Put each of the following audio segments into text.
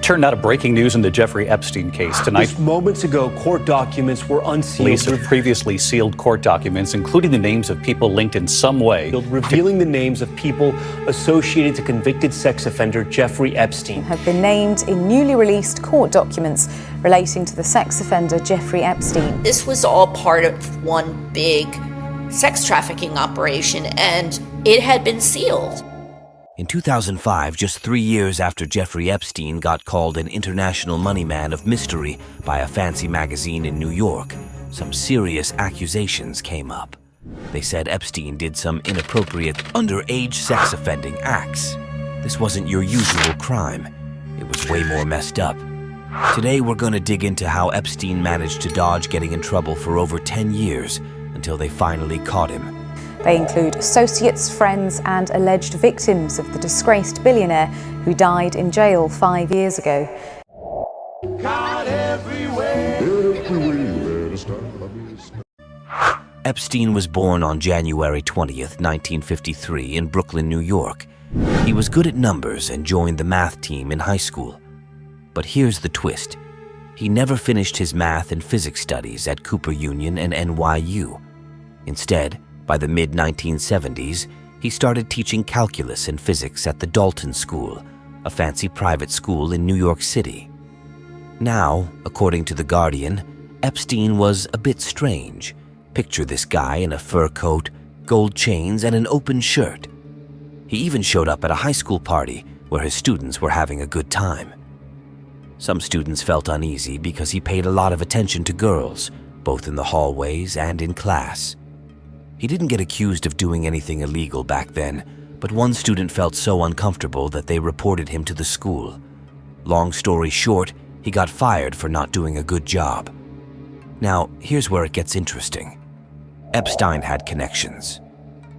Turn now to breaking news in the Jeffrey Epstein case tonight. Just moments ago, court documents were unsealed. Police have previously sealed court documents, including the names of people linked in some way. Revealing the names of people associated to convicted sex offender Jeffrey Epstein. Have been named in newly released court documents relating to the sex offender Jeffrey Epstein. This was all part of one big sex trafficking operation, and it had been sealed. In 2005, just 3 years after Jeffrey Epstein got called an international money man of mystery by a fancy magazine in New York, some serious accusations came up. They said Epstein did some inappropriate underage sex offending acts. This wasn't your usual crime. It was way more messed up. Today we're going to dig into how Epstein managed to dodge getting in trouble for over 10 years until they finally caught him. They include associates, friends, and alleged victims of the disgraced billionaire who died in jail 5 years ago. Epstein was born on January 20th, 1953 in Brooklyn, New York. He was good at numbers and joined the math team in high school. But here's the twist. He never finished his math and physics studies at Cooper Union and NYU. Instead, by the mid-1970s, he started teaching calculus and physics at the Dalton School, a fancy private school in New York City. Now, according to The Guardian, Epstein was a bit strange. Picture this guy in a fur coat, gold chains, and an open shirt. He even showed up at a high school party where his students were having a good time. Some students felt uneasy because he paid a lot of attention to girls, both in the hallways and in class. He didn't get accused of doing anything illegal back then, but one student felt so uncomfortable that they reported him to the school. Long story short, he got fired for not doing a good job. Now, here's where it gets interesting. Epstein had connections.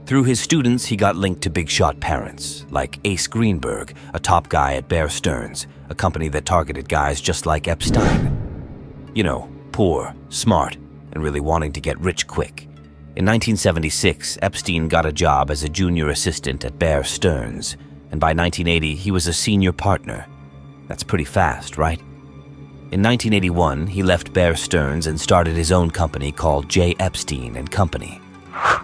Through his students, he got linked to big-shot parents, like Ace Greenberg, a top guy at Bear Stearns, a company that targeted guys just like Epstein. You know, poor, smart, and really wanting to get rich quick. In 1976, Epstein got a job as a junior assistant at Bear Stearns, and by 1980, he was a senior partner. That's pretty fast, right? In 1981, he left Bear Stearns and started his own company called J. Epstein and Company.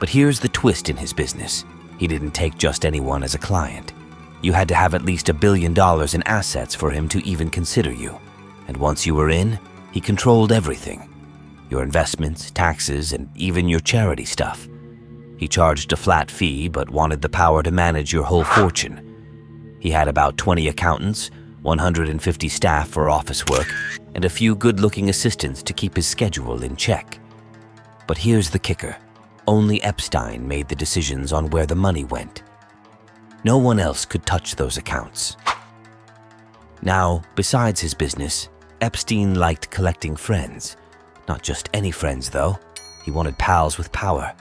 But here's the twist in his business. He didn't take just anyone as a client. You had to have at least $1 billion in assets for him to even consider you. And once you were in, he controlled everything. Your investments, taxes, and even your charity stuff. He charged a flat fee but wanted the power to manage your whole fortune. He had about 20 accountants, 150 staff for office work, and a few good-looking assistants to keep his schedule in check. But here's the kicker. Only Epstein made the decisions on where the money went. No one else could touch those accounts. Now, besides his business, Epstein liked collecting friends. Not just any friends, though. He wanted pals with power,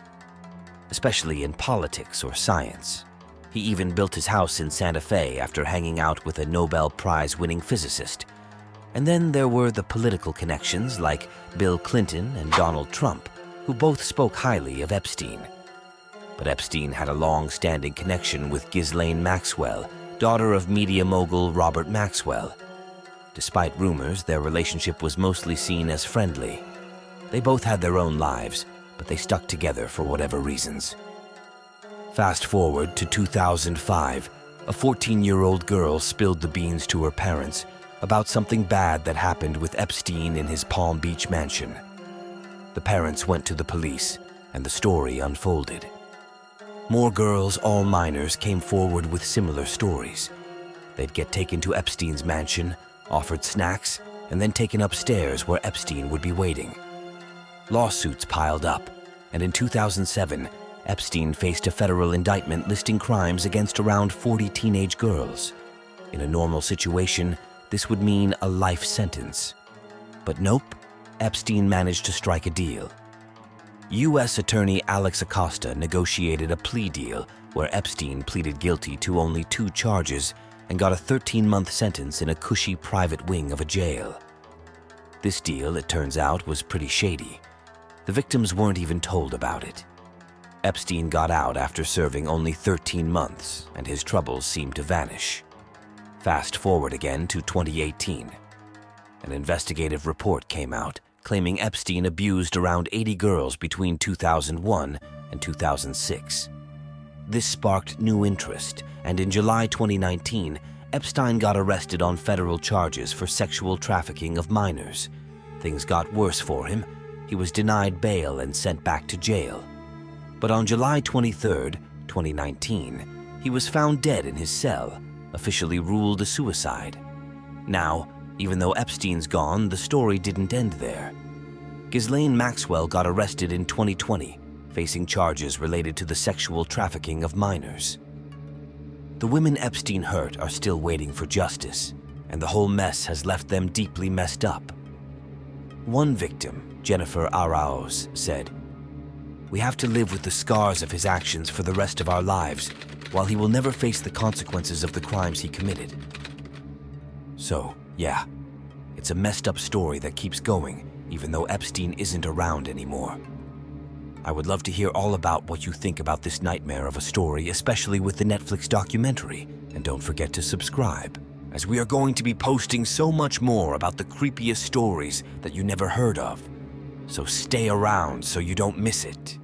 especially in politics or science. He even built his house in Santa Fe after hanging out with a Nobel Prize-winning physicist. And then there were the political connections like Bill Clinton and Donald Trump, who both spoke highly of Epstein. But Epstein had a long-standing connection with Ghislaine Maxwell, daughter of media mogul Robert Maxwell. Despite rumors, their relationship was mostly seen as friendly. They both had their own lives, but they stuck together for whatever reasons. Fast forward to 2005, a 14-year-old girl spilled the beans to her parents about something bad that happened with Epstein in his Palm Beach mansion. The parents went to the police, and the story unfolded. More girls, all minors, came forward with similar stories. They'd get taken to Epstein's mansion, offered snacks, and then taken upstairs where Epstein would be waiting. Lawsuits piled up, and in 2007, Epstein faced a federal indictment listing crimes against around 40 teenage girls. In a normal situation, this would mean a life sentence. But nope, Epstein managed to strike a deal. U.S. Attorney Alex Acosta negotiated a plea deal where Epstein pleaded guilty to only 2 charges and got a 13-month sentence in a cushy private wing of a jail. This deal, it turns out, was pretty shady. The victims weren't even told about it. Epstein got out after serving only 13 months, and his troubles seemed to vanish. Fast forward again to 2018. An investigative report came out claiming Epstein abused around 80 girls between 2001 and 2006. This sparked new interest, and in July 2019, Epstein got arrested on federal charges for sexual trafficking of minors. Things got worse for him. He was denied bail and sent back to jail. But on July 23, 2019, he was found dead in his cell, officially ruled a suicide. Now, even though Epstein's gone, the story didn't end there. Ghislaine Maxwell got arrested in 2020, facing charges related to the sexual trafficking of minors. The women Epstein hurt are still waiting for justice, and the whole mess has left them deeply messed up. One victim, Jennifer Arauz, said, "We have to live with the scars of his actions for the rest of our lives, while he will never face the consequences of the crimes he committed." So, yeah, it's a messed up story that keeps going, even though Epstein isn't around anymore. I would love to hear all about what you think about this nightmare of a story, especially with the Netflix documentary. And don't forget to subscribe, as we are going to be posting so much more about the creepiest stories that you never heard of. So stay around so you don't miss it.